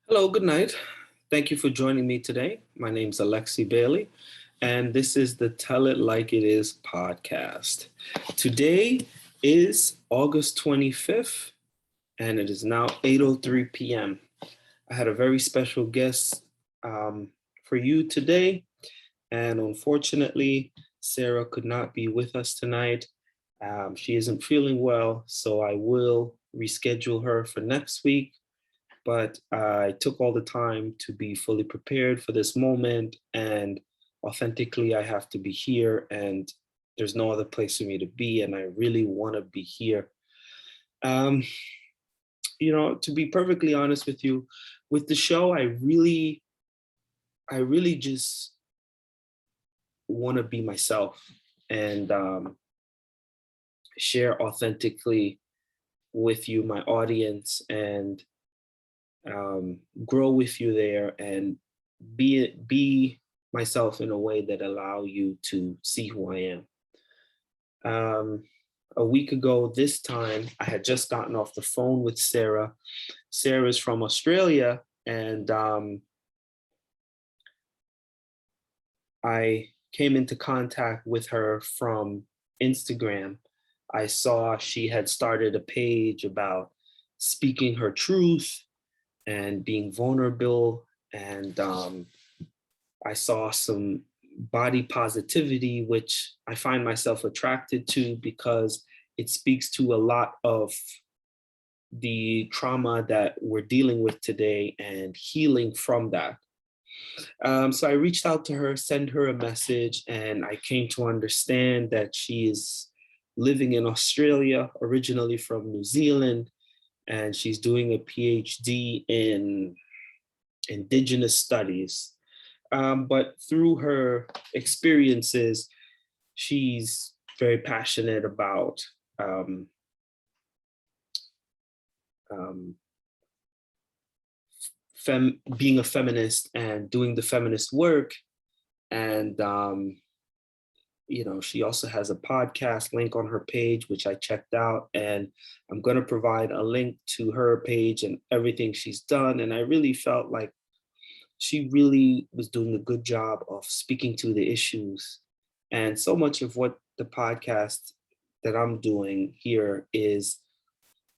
Hello, good night. Thank you for joining me today. My name's Alexi Bailey, and this is the Tell It Like It Is podcast. Today is August 25th, and it is now 8:03 p.m. I had a very special guest for you today, and unfortunately, Sarah could not be with us tonight. She isn't feeling well, so I will reschedule her for next week, but I took all the time to be fully prepared for this moment. And authentically, I have to be here, and there's no other place for me to be. And I really want to be here. Um, to be perfectly honest with you, with the show, I really just want to be myself and share authentically with you, my audience, and grow with you there and be myself in a way that allow you to see who I am. A week ago this time, I had just gotten off the phone with Sarah. Sarah's from Australia, and I came into contact with her from Instagram. I saw she had started a page about speaking her truth and being vulnerable. And I saw some body positivity, which I find myself attracted to because it speaks to a lot of the trauma that we're dealing with today and healing from that. So I reached out to her, sent her a message, and I came to understand that she is living in Australia, originally from New Zealand, and she's doing a PhD in Indigenous studies. But through her experiences, she's very passionate about um, being a feminist and doing the feminist work. And, she also has a podcast link on her page, which I checked out. And I'm going to provide a link to her page and everything she's done. And I really felt like she really was doing a good job of speaking to the issues. And so much of what the podcast that I'm doing here is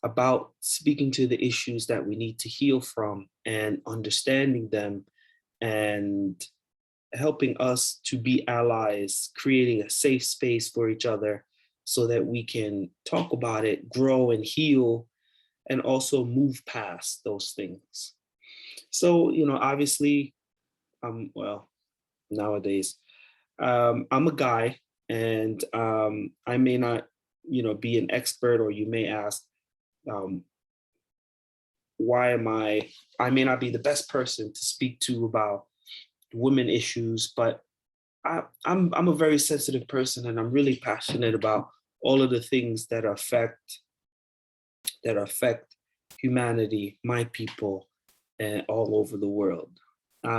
about speaking to the issues that we need to heal from and understanding them and helping us to be allies, creating a safe space for each other so that we can talk about it, grow and heal, and also move past those things. So, obviously, well, nowadays, I'm a guy, and I may not, be an expert, or you may ask, um, why am I may not be the best person to speak to about women issues, but I'm a very sensitive person, and I'm really passionate about all of the things that affect humanity, my people, and all over the world.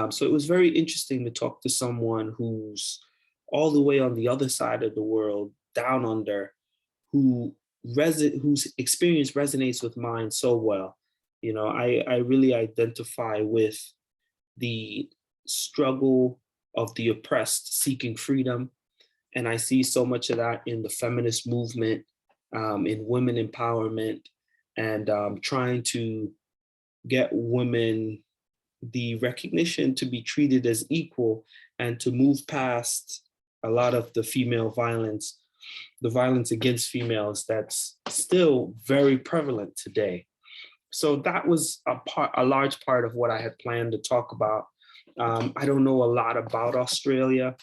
So it was very interesting to talk to someone who's all the way on the other side of the world, down under, who whose experience resonates with mine so well. I really identify with the struggle of the oppressed seeking freedom. And I see so much of that in the feminist movement, in women empowerment, and trying to get women the recognition to be treated as equal and to move past a lot of the female violence, the violence against females that's still very prevalent today. So that was a large part of what I had planned to talk about. I don't know a lot about Australia,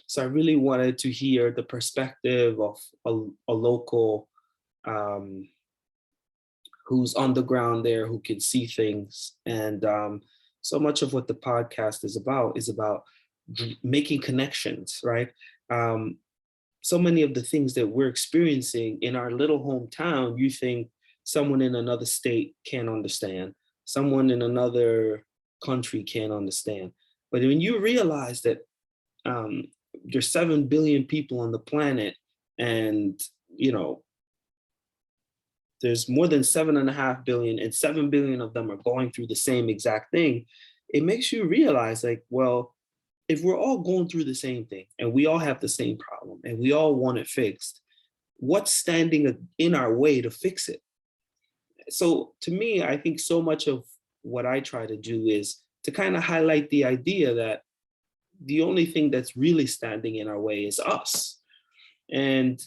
so I really wanted to hear the perspective of a local um, who's on the ground there, who can see things. And so much of what the podcast is about making connections, right? Um, so many of the things that we're experiencing in our little hometown, you think someone in another state can't understand, someone in another country can't understand. But when you realize that um, there's 7 billion people on the planet, and, there's more than 7.5 billion, and 7 billion of them are going through the same exact thing, it makes you realize, like, well, if we're all going through the same thing and we all have the same problem and we all want it fixed, what's standing in our way to fix it? So to me, I think so much of what I try to do is to kind of highlight the idea that the only thing that's really standing in our way is us. And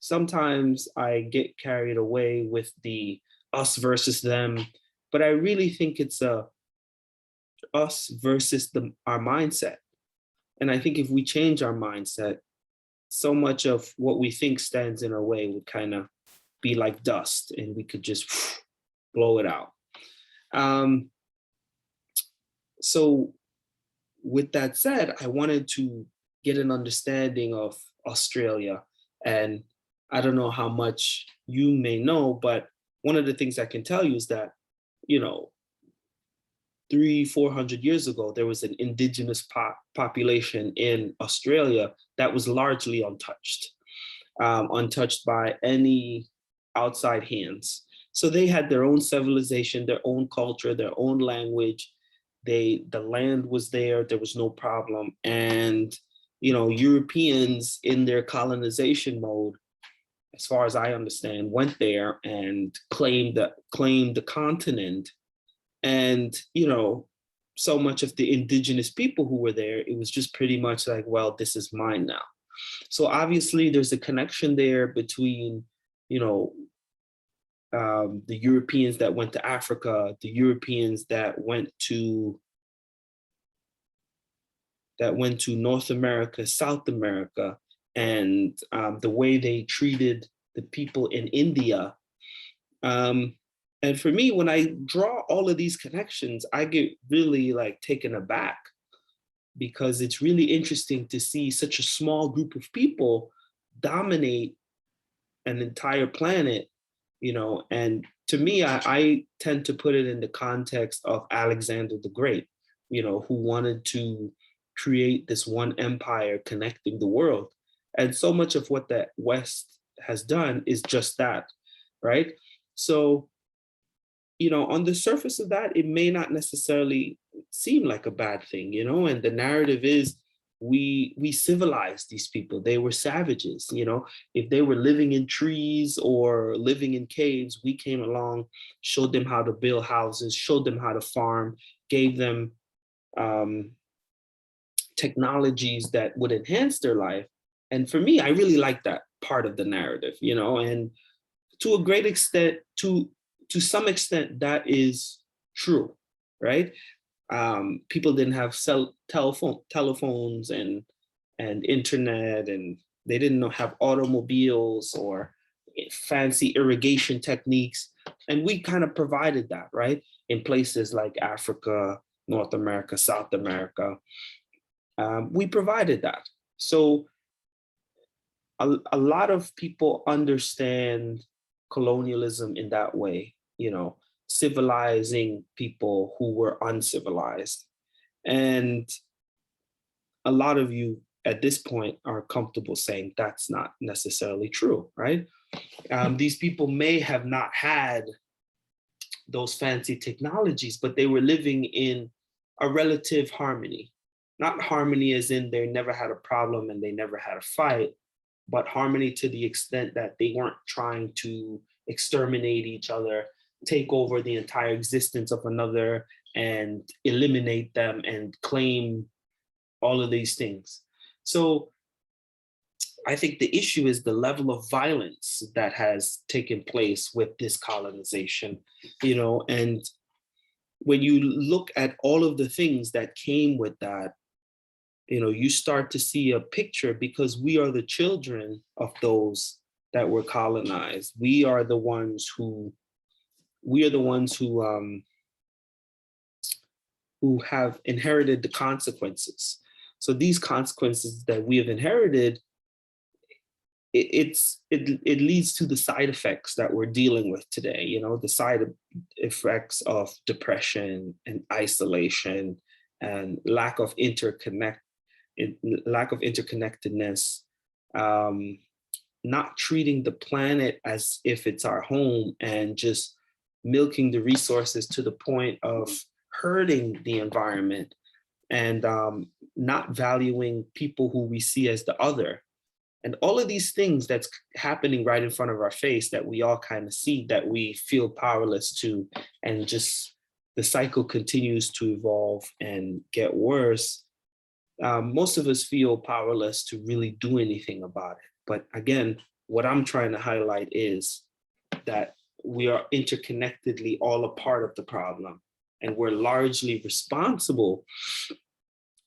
sometimes I get carried away with the us versus them, but I really think it's a us versus our mindset. And I think if we change our mindset, so much of what we think stands in our way would kind of be like dust and we could just blow it out. Um, so with that said, I wanted to get an understanding of Australia. And I don't know how much you may know, but one of the things I can tell you is that, you know, 300-400 years ago, there was an indigenous population in Australia that was largely untouched, untouched by any outside hands. So they had their own civilization, their own culture, their own language. The land was there. There was no problem. And, you know, Europeans in their colonization mode, as far as I understand, went there and claimed the continent. And, you know, so much of the indigenous people who were there, it was just pretty much like, well, this is mine now. So obviously there's a connection there between, you know, the Europeans that went to Africa, the Europeans that went to North America, South America, and the way they treated the people in India. And for me, when I draw all of these connections, I get really like taken aback, because it's really interesting to see such a small group of people dominate an entire planet, you know. And to me, I tend to put it in the context of Alexander the Great, you know, who wanted to create this one empire connecting the world. And so much of what the West has done is just that, right? So, you know, on the surface of that, it may not necessarily seem like a bad thing, you know, and the narrative is we civilized these people. They were savages, you know. If they were living in trees or living in caves, we came along, showed them how to build houses, showed them how to farm, gave them um, technologies that would enhance their life. And for me, I really like that part of the narrative, you know. And to a great extent, to some extent, that is true, right? People didn't have telephones and internet, and they didn't have automobiles or fancy irrigation techniques. And we kind of provided that, right? In places like Africa, North America, South America, we provided that. So a lot of people understand colonialism in that way, you know, civilizing people who were uncivilized. And a lot of you at this point are comfortable saying that's not necessarily true, right? These people may have not had those fancy technologies, but they were living in a relative harmony. Not harmony as in they never had a problem and they never had a fight, but harmony to the extent that they weren't trying to exterminate each other, take over the entire existence of another, and eliminate them and claim all of these things. So I think the issue is the level of violence that has taken place with this colonization, you know. And when you look at all of the things that came with that, you know, you start to see a picture, because we are the children of those that were colonized. We are the ones who have inherited the consequences. So these consequences that we have inherited, it leads to the side effects that we're dealing with today. You know, the side effects of depression and isolation and lack of interconnectedness, not treating the planet as if it's our home and just milking the resources to the point of hurting the environment, and not valuing people who we see as the other. And all of these things that's happening right in front of our face that we all kind of see, that we feel powerless to, and just the cycle continues to evolve and get worse. Most of us feel powerless to really do anything about it. But again, what I'm trying to highlight is that we are interconnectedly all a part of the problem, and we're largely responsible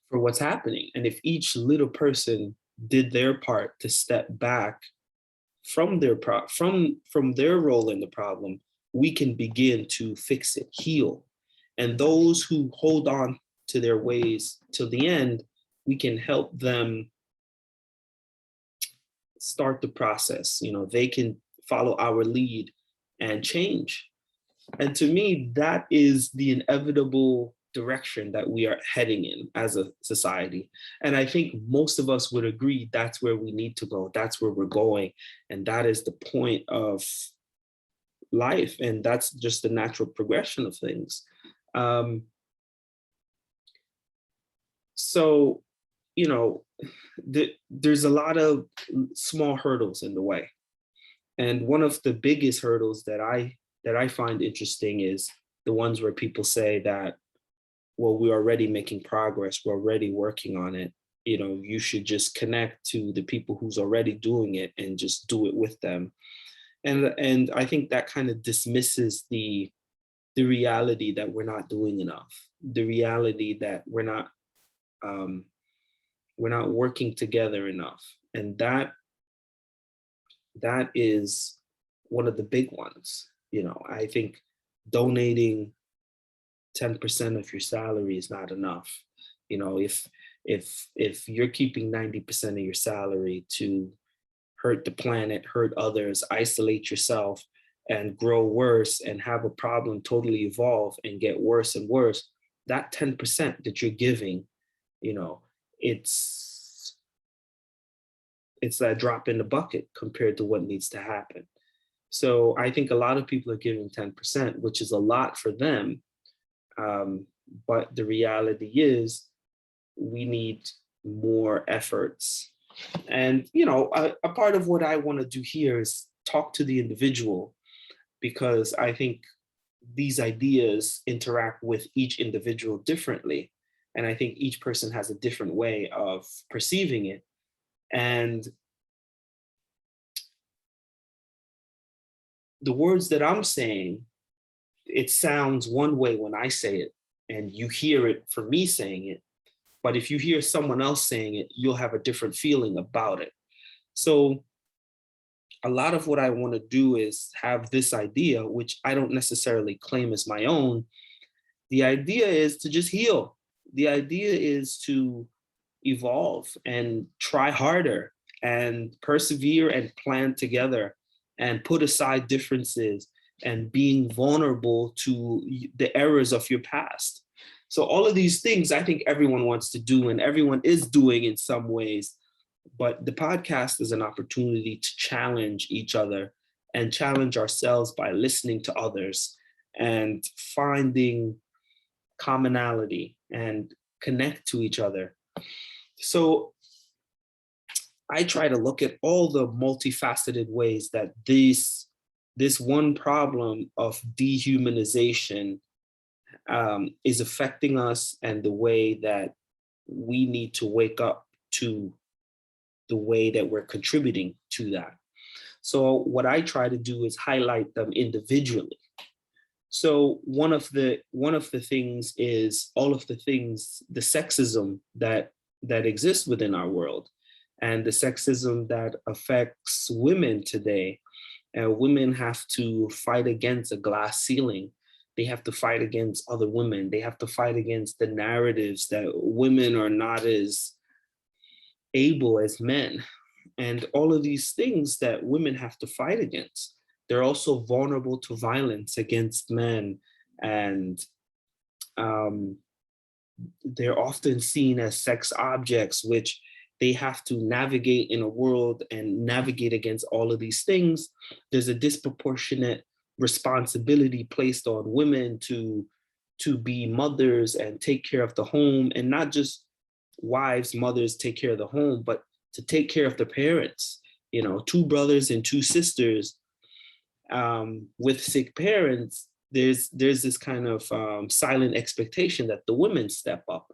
for what's happening. And if each little person did their part to step back from from their role in the problem, we can begin to fix it, heal. And those who hold on to their ways till the end, we can help them start the process. You know, they can follow our lead and change. And to me, that is the inevitable direction that we are heading in as a society. And I think most of us would agree that's where we need to go. That's where we're going. And that is the point of life. And that's just the natural progression of things. So, you know, there's a lot of small hurdles in the way. And one of the biggest hurdles that I find interesting is the ones where people say that, well, we're already making progress, we're already working on it. You know, you should just connect to the people who's already doing it and just do it with them. And I think that kind of dismisses the reality that we're not doing enough, the reality that we're not working together enough. And that is one of the big ones. You know, I think donating 10% of your salary is not enough. You know, if you're keeping 90% of your salary to hurt the planet, hurt others, isolate yourself, and grow worse and have a problem totally evolve and get worse and worse, that 10% that you're giving, you know, it's that drop in the bucket compared to what needs to happen. So I think a lot of people are giving 10%, which is a lot for them. But the reality is we need more efforts. And, you know, a part of what I want to do here is talk to the individual, because I think these ideas interact with each individual differently. And I think each person has a different way of perceiving it. And the words that I'm saying, it sounds one way when I say it, and you hear it from me saying it. But if you hear someone else saying it, you'll have a different feeling about it. So a lot of what I want to do is have this idea, which I don't necessarily claim as my own. The idea is to just heal. The idea is to evolve and try harder and persevere and plan together and put aside differences and being vulnerable to the errors of your past. So all of these things I think everyone wants to do and everyone is doing in some ways. But the podcast is an opportunity to challenge each other and challenge ourselves by listening to others and finding commonality and connect to each other. So I try to look at all the multifaceted ways that this one problem of dehumanization is affecting us, and the way that we need to wake up to the way that we're contributing to that. So what I try to do is highlight them individually. So one of the things is all of the things, the sexism that exists within our world, and the sexism that affects women today. Women have to fight against a glass ceiling. They have to fight against other women. They have to fight against the narratives that women are not as able as men. And all of these things that women have to fight against. They're also vulnerable to violence against men. And they're often seen as sex objects, which they have to navigate in a world and navigate against all of these things, there's a disproportionate responsibility placed on women to be mothers and take care of the home, and not just wives, mothers take care of the home, but to take care of the parents. You know, two brothers and two sisters with sick parents, there's this kind of silent expectation that the women step up.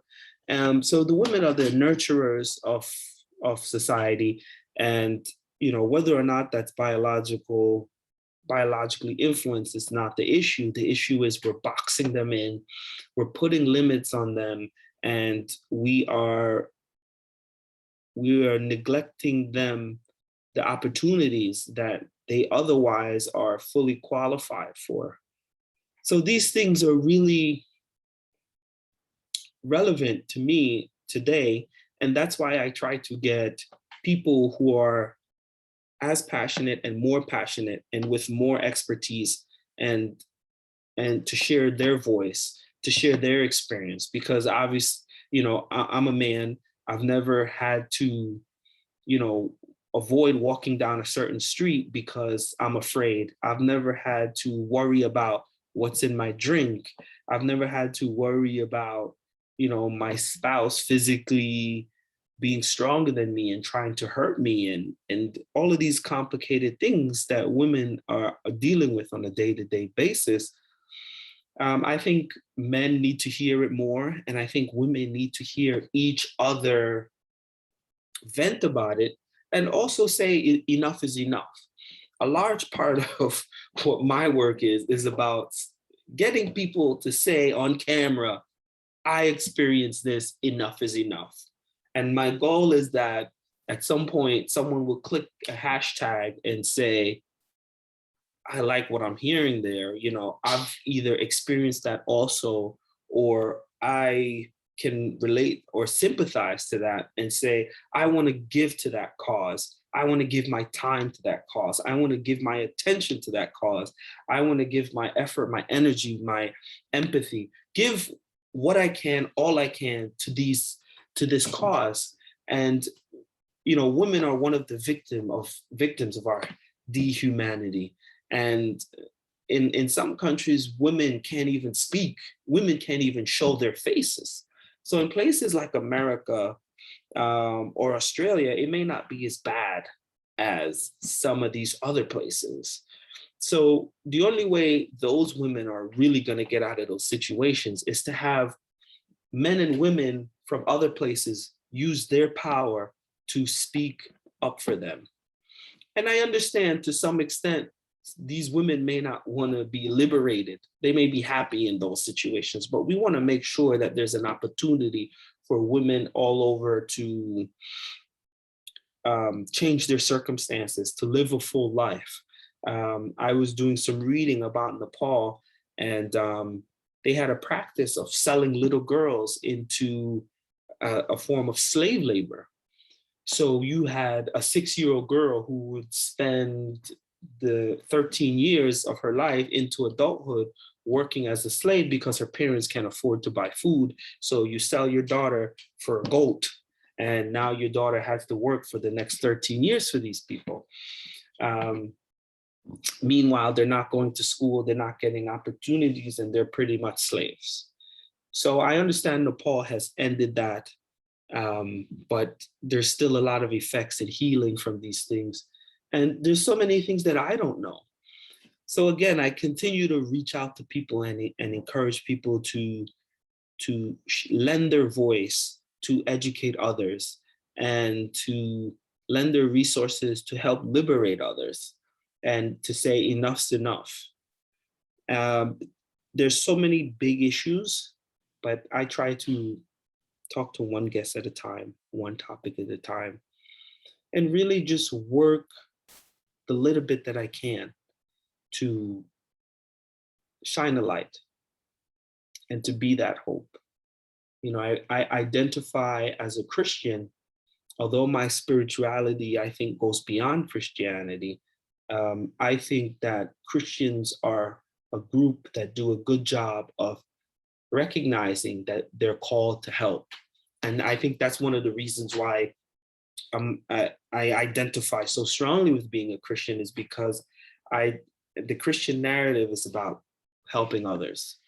So the women are the nurturers of society, and you know, whether or not that's biologically influenced is not the issue. The issue is we're boxing them in, we're putting limits on them, and we are neglecting them the opportunities that they otherwise are fully qualified for. So these things are really relevant to me today. And that's why I try to get people who are as passionate and more passionate and with more expertise, and to share their voice, to share their experience. Because obviously, you know, I'm a man. I've never had to, you know, avoid walking down a certain street because I'm afraid. I've never had to worry about what's in my drink. I've never had to worry about, you know, my spouse physically being stronger than me and trying to hurt me, and all of these complicated things that women are dealing with on a day-to-day basis. I think men need to hear it more, and I think women need to hear each other vent about it, and also say enough is enough. A large part of what my work is about getting people to say on camera, I experienced this, enough is enough. And my goal is that at some point, someone will click a hashtag and say, I like what I'm hearing there. You know, I've either experienced that also, or I can relate or sympathize to that and say, I want to give to that cause. I want to give my time to that cause. I want to give my attention to that cause. I want to give my effort, my energy, my empathy, give what I can, all I can to this cause. And you know, women are one of the victims of our dehumanity. And in some countries, women can't even speak. Women can't even show their faces. So in places like America or Australia, it may not be as bad as some of these other places. So the only way those women are really going to get out of those situations is to have men and women from other places use their power to speak up for them. And I understand to some extent, these women may not want to be liberated. They may be happy in those situations, but we want to make sure that there's an opportunity for women all over to change their circumstances, to live a full life. I was doing some reading about Nepal, and they had a practice of selling little girls into a form of slave labor. So you had a 6-year-old girl who would spend the 13 years of her life into adulthood working as a slave because her parents can't afford to buy food. So you sell your daughter for a goat, and now your daughter has to work for the next 13 years for these people. Meanwhile, they're not going to school, they're not getting opportunities, and they're pretty much slaves. So I understand Nepal has ended that, but there's still a lot of effects and healing from these things. And there's so many things that I don't know. So again, I continue to reach out to people and encourage people to lend their voice, to educate others, and to lend their resources to help liberate others, and to say enough's enough. There's so many big issues, but I try to talk to one guest at a time, one topic at a time, and really just work the little bit that I can to shine a light and to be that hope. You know, I identify as a Christian, although my spirituality, I think, goes beyond Christianity. I think that Christians are a group that do a good job of recognizing that they're called to help. And I think that's one of the reasons why I identify so strongly with being a Christian is because I the Christian narrative is about helping others,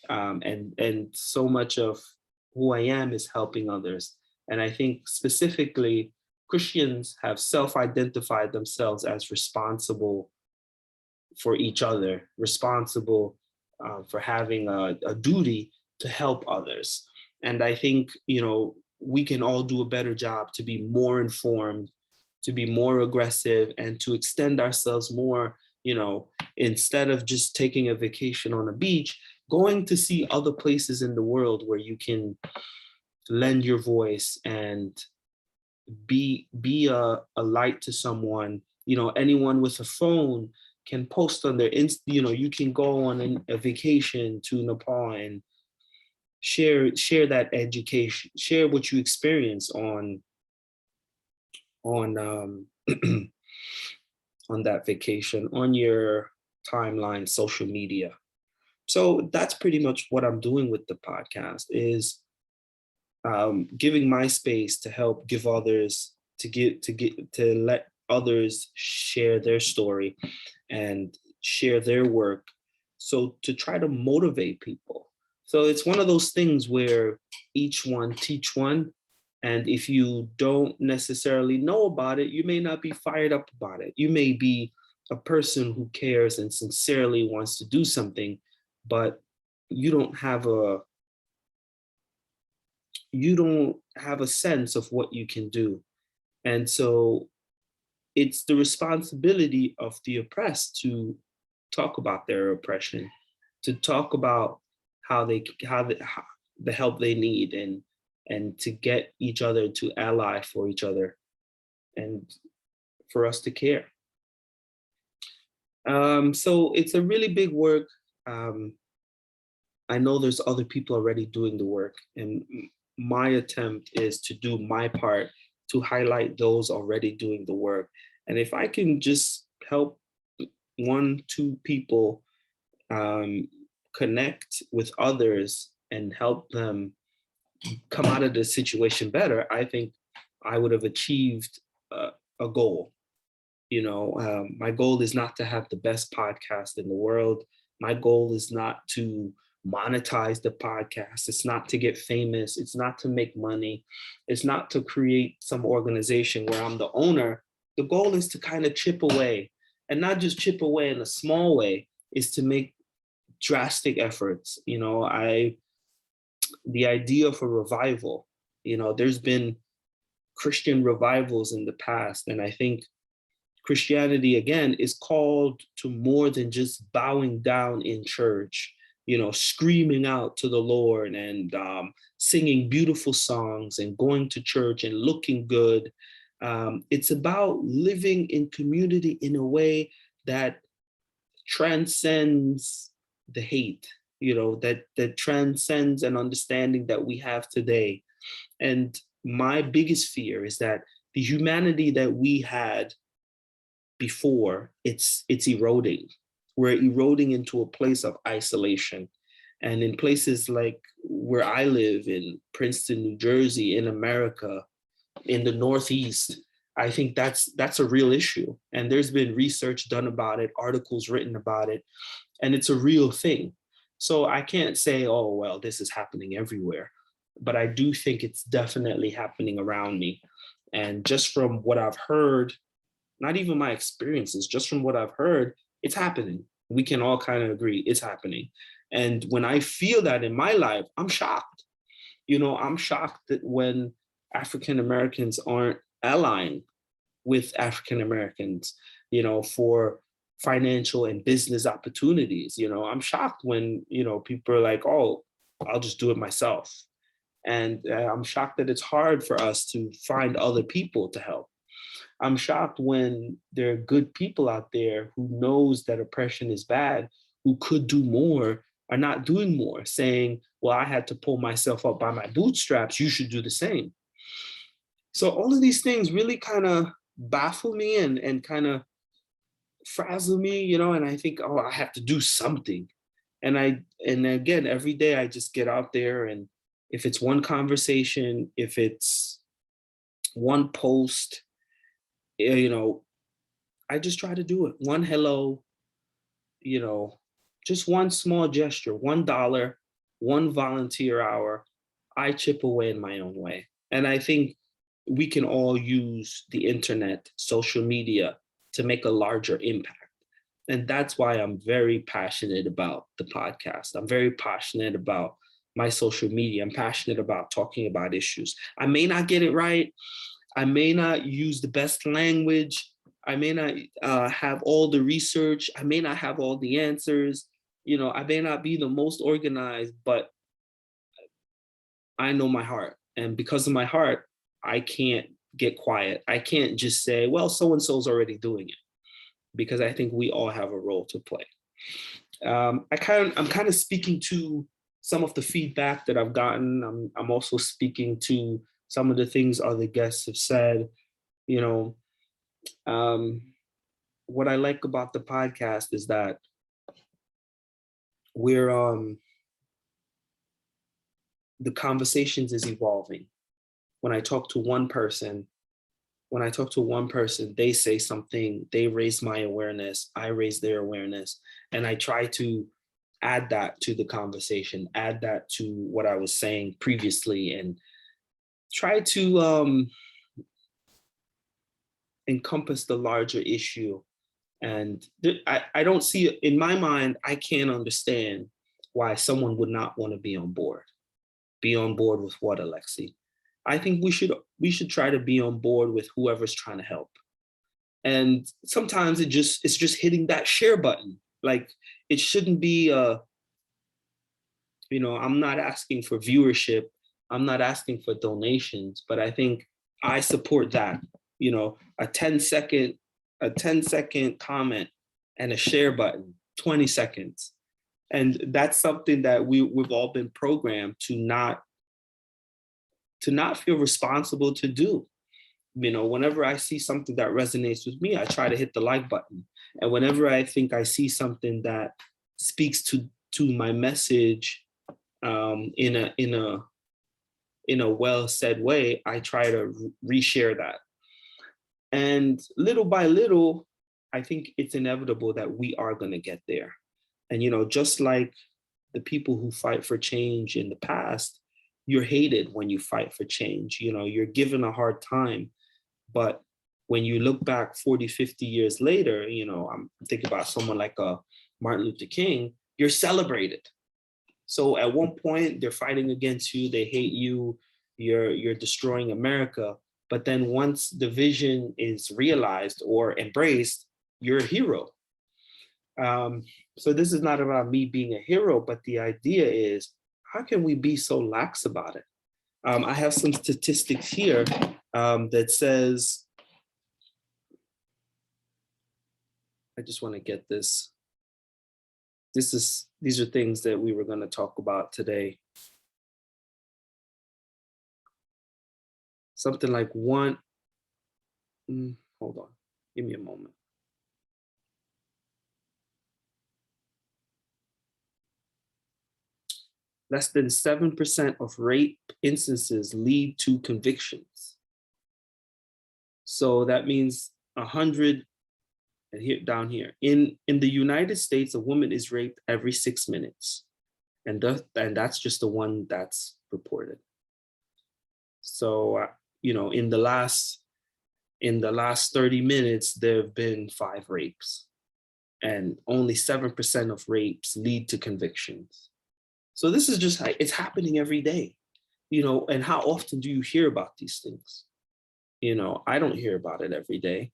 and so much of who I am is helping others. And I think specifically Christians have self-identified themselves as responsible for each other, responsible for having a duty to help others. And I think, we can all do a better job to be more informed, to be more aggressive, and to extend ourselves more, instead of just taking a vacation on a beach, going to see other places in the world where you can lend your voice and be a light to someone. Anyone with a phone can post on their you can go on a vacation to Nepal and share that education, share what you experience on on that vacation, on your timeline, social media. So that's pretty much what I'm doing with the podcast, is giving my space to help give others, to let others share their story and share their work, so to try to motivate people. So it's one of those things where each one teach one, and if you don't necessarily know about it, you may not be fired up about it. You may be a person who cares and sincerely wants to do something, but you don't have a you don't have a sense of what you can do. And so it's the responsibility of the oppressed to talk about their oppression, to talk about how the help they need, and to get each other to ally for each other, and for us to care. So it's a really big work. Um, I know there's other people already doing the work, and my attempt is to do my part to highlight those already doing the work. And if I can just help one, two people um, connect with others and help them come out of the situation better, I think I would have achieved a goal. My goal is not to have the best podcast in the world. My goal is not to monetize the podcast. It's not to get famous. It's not to make money. It's not to create some organization where I'm the owner. The goal is to kind of chip away, and not just chip away in a small way, is to make drastic efforts. The idea of a revival, there's been Christian revivals in the past, and I think Christianity, again, is called to more than just bowing down in church, screaming out to the Lord, and singing beautiful songs and going to church and looking good. It's about living in community in a way that transcends the hate, that transcends an understanding that we have today. And my biggest fear is that the humanity that we had before, it's eroding. We're eroding into a place of isolation. And in places like where I live, in Princeton, New Jersey, in America, in the Northeast, I think that's a real issue. And there's been research done about it, articles written about it, and it's a real thing. So I can't say, oh, well, this is happening everywhere, but I do think it's definitely happening around me. And just from what I've heard, not even my experiences, just from what I've heard, it's happening. We can all kind of agree it's happening. And when I feel that in my life, I'm shocked. I'm shocked that when African Americans aren't allying with African Americans, for financial and business opportunities. I'm shocked when, people are like, oh, I'll just do it myself. And I'm shocked that it's hard for us to find other people to help. I'm shocked when there are good people out there who knows that oppression is bad, who could do more, are not doing more, saying, well, I had to pull myself up by my bootstraps, you should do the same. So all of these things really kind of baffle me and kind of frazzle me, and I think, oh, I have to do something. And again, every day I just get out there, and if it's one conversation, if it's one post, I just try to do it. One hello, you know, just one small gesture, $1, one volunteer hour. I chip away in my own way. And I think we can all use the internet, social media to make a larger impact. And that's why I'm very passionate about the podcast. I'm very passionate about my social media. I'm passionate about talking about issues. I may not get it right. I may not use the best language. I may not have all the research. I may not have all the answers. I may not be the most organized, but I know my heart. And because of my heart, I can't get quiet. I can't just say, well, so-and-so's already doing it, because I think we all have a role to play. I'm kind of speaking to some of the feedback that I've gotten. I'm also speaking to some of the things other guests have said. You know, what I like about the podcast is that we're the conversations is evolving. When I talk to one person, they say something, they raise my awareness, I raise their awareness, and I try to add that to the conversation, add that to what I was saying previously, and try to encompass the larger issue. And I don't see, in my mind, I can't understand why someone would not want to be on board. Be on board with what, Alexi? I think we should try to be on board with whoever's trying to help. And sometimes it's just hitting that share button. Like, it shouldn't be I'm not asking for viewership. I'm not asking for donations, but I think I support that. A 10-second comment and a share button, 20 seconds. And that's something that we've all been programmed to not feel responsible to do. Whenever I see something that resonates with me, I try to hit the like button. And whenever I think I see something that speaks to my message in a well said way, I try to reshare that. And little by little, I think it's inevitable that we are going to get there. And just like the people who fight for change in the past, you're hated when you fight for change. You're given a hard time. But when you look back 40, 50 years later, I'm thinking about someone like Martin Luther King, you're celebrated. So at one point, they're fighting against you, they hate you, you're destroying America. But then once the vision is realized or embraced, you're a hero. So this is not about me being a hero, but the idea is, how can we be so lax about it? I have some statistics here that says, I just want to get this. These are things that we were going to talk about today. Something like hold on, give me a moment. Less than 7% of rape instances lead to convictions. So that means 100, and here down here, in the United States, a woman is raped every 6 minutes. And that's just the one that's reported. So, in the last 30 minutes, there have been 5 rapes, and only 7% of rapes lead to convictions. So this is just, it's happening every day, and how often do you hear about these things? I don't hear about it every day.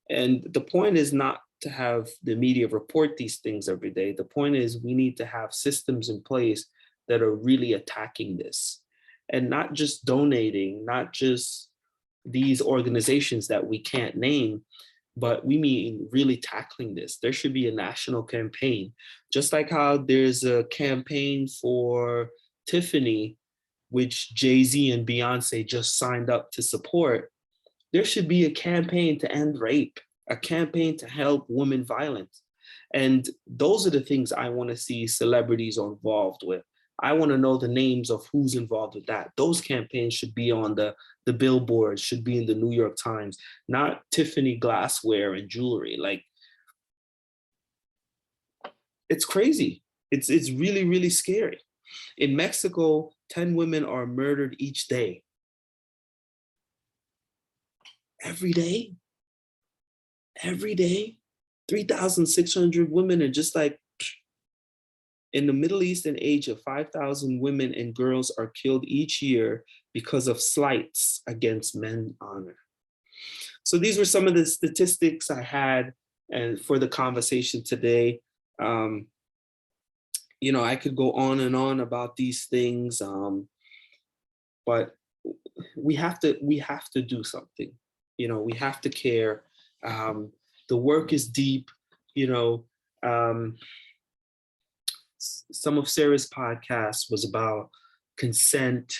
And the point is not to have the media report these things every day. The point is, we need to have systems in place that are really attacking this, and not just donating, not just these organizations that we can't name, but we mean really tackling this. There should be a national campaign, just like how there's a campaign for Tiffany, which Jay-Z and Beyonce just signed up to support. There should be a campaign to end rape, a campaign to help women violence. And those are the things I want to see celebrities involved with. I want to know the names of who's involved with that. Those campaigns should be on the billboards, should be in the New York Times, not Tiffany glassware and jewelry. Like, it's crazy. It's really, really scary. In Mexico, 10 women are murdered each day. Every day? Every day? 3,600 women, and just like in the Middle East and Asia, 5,000 women and girls are killed each year because of slights against men's honor. So these were some of the statistics I had and for the conversation today. I could go on and on about these things, but we have to do something. We have to care. The work is deep. Some of Sarah's podcasts was about consent,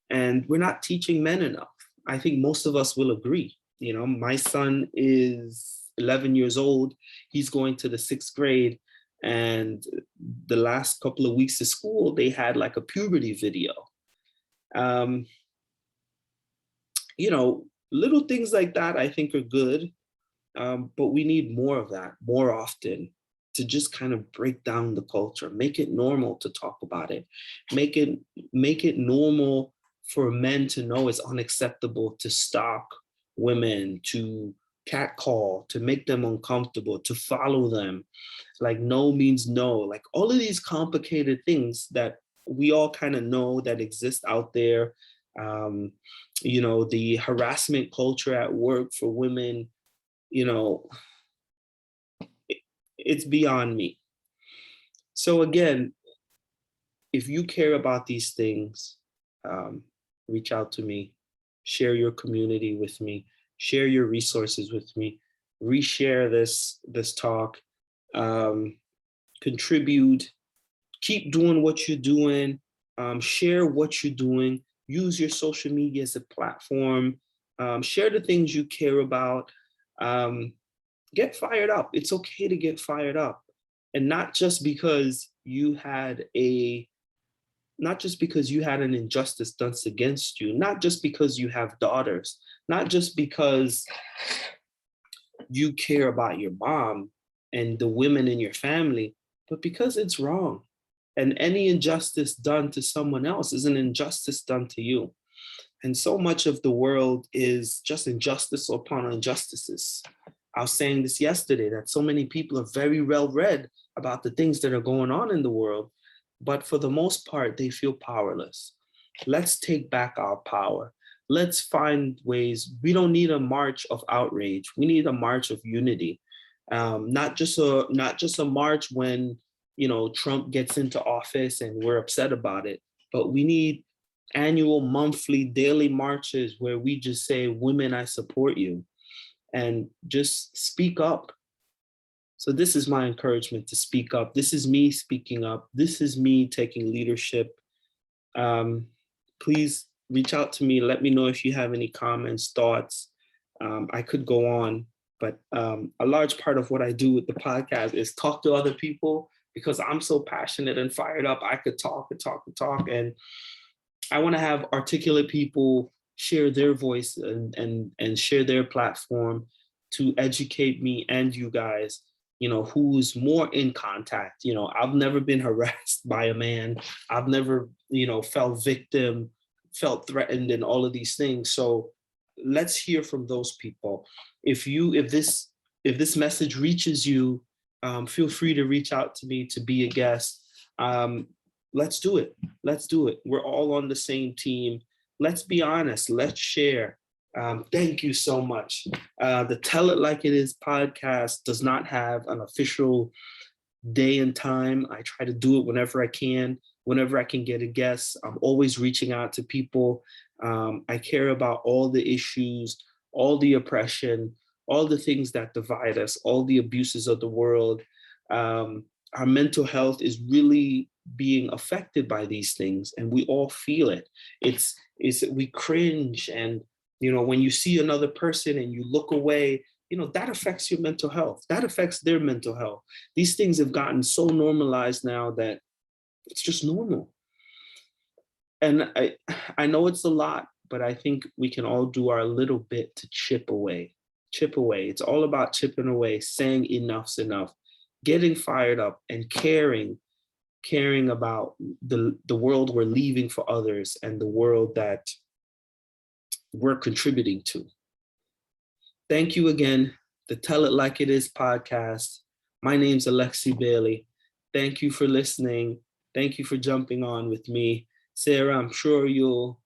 and we're not teaching men enough. I think most of us will agree. My son is 11 years old. He's going to the 6th grade. And the last couple of weeks of school, they had like a puberty video. Little things like that I think are good. But we need more of that more often, to just kind of break down the culture, make it normal to talk about it, make it normal for men to know it's unacceptable to stalk women, to catcall, to make them uncomfortable, to follow them. Like, no means no. Like, all of these complicated things that we all kind of know that exist out there. The harassment culture at work for women, it's beyond me. So again, if you care about these things, reach out to me, share your community with me, share your resources with me, reshare this talk, contribute, keep doing what you're doing, share what you're doing, use your social media as a platform, share the things you care about. Get fired up. It's okay to get fired up. And not just because you had an injustice done against you, not just because you have daughters, not just because you care about your mom and the women in your family, but because it's wrong. And any injustice done to someone else is an injustice done to you. And so much of the world is just injustice upon injustices. I was saying this yesterday, that so many people are very well read about the things that are going on in the world, but for the most part, they feel powerless. Let's take back our power. Let's find ways. We don't need a march of outrage. We need a march of unity. Not just a march when Trump gets into office and we're upset about it, but we need annual, monthly, daily marches where we just say, women, I support you. And just speak up. So this is my encouragement, to speak up. This is me speaking up. This is me taking leadership. Please reach out to me. Let me know if you have any comments, thoughts. I could go on, but a large part of what I do with the podcast is talk to other people, because I'm so passionate and fired up. I could talk and talk and talk. And I want to have articulate people share their voice and share their platform to educate me and you guys, who's more in contact. I've never been harassed by a man. I've never, felt victim, felt threatened, and all of these things. So let's hear from those people. If this message reaches you, feel free to reach out to me to be a guest. Let's do it. Let's do it. We're all on the same team. Let's be honest. Let's share. Thank you so much. The Tell It Like It Is podcast does not have an official day and time. I try to do it whenever I can get a guest. I'm always reaching out to people. I care about all the issues, all the oppression, all the things that divide us, all the abuses of the world. Our mental health is really being affected by these things, and we all feel it. We cringe, and when you see another person and you look away, that affects your mental health. That affects their mental health. These things have gotten so normalized now that it's just normal. And I know it's a lot, but I think we can all do our little bit to chip away. Chip away. It's all about chipping away, saying enough's enough, getting fired up and caring about the world we're leaving for others and the world that we're contributing to. Thank you again. The Tell It Like It Is podcast. My name's Alexi Bailey. Thank you for listening. Thank you for jumping on with me. Sarah, I'm sure you'll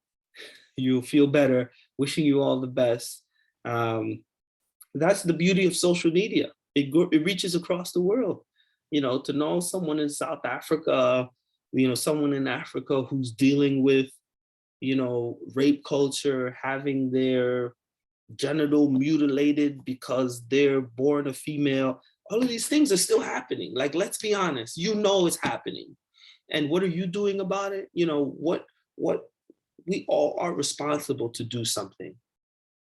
feel better. Wishing you all the best. That's the beauty of social media. It reaches across the world. You know, to know someone in South Africa, you know, someone in Africa who's dealing with, you know, rape culture, having their genital mutilated because they're born a female. All of these things are still happening. Like, let's be honest, you know it's happening. And what are you doing about it? You know, what we all are responsible to do something.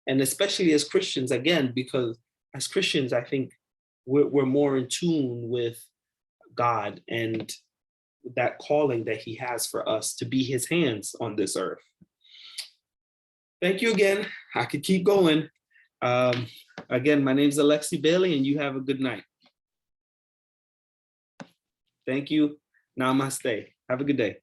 And especially as Christians, again, because as Christians, I think we're more in tune with God and that calling that he has for us to be his hands on this earth. Thank you again. I could keep going. Again, my name is Alexi Bailey, and you have a good night. Thank you. Namaste. Have a good day.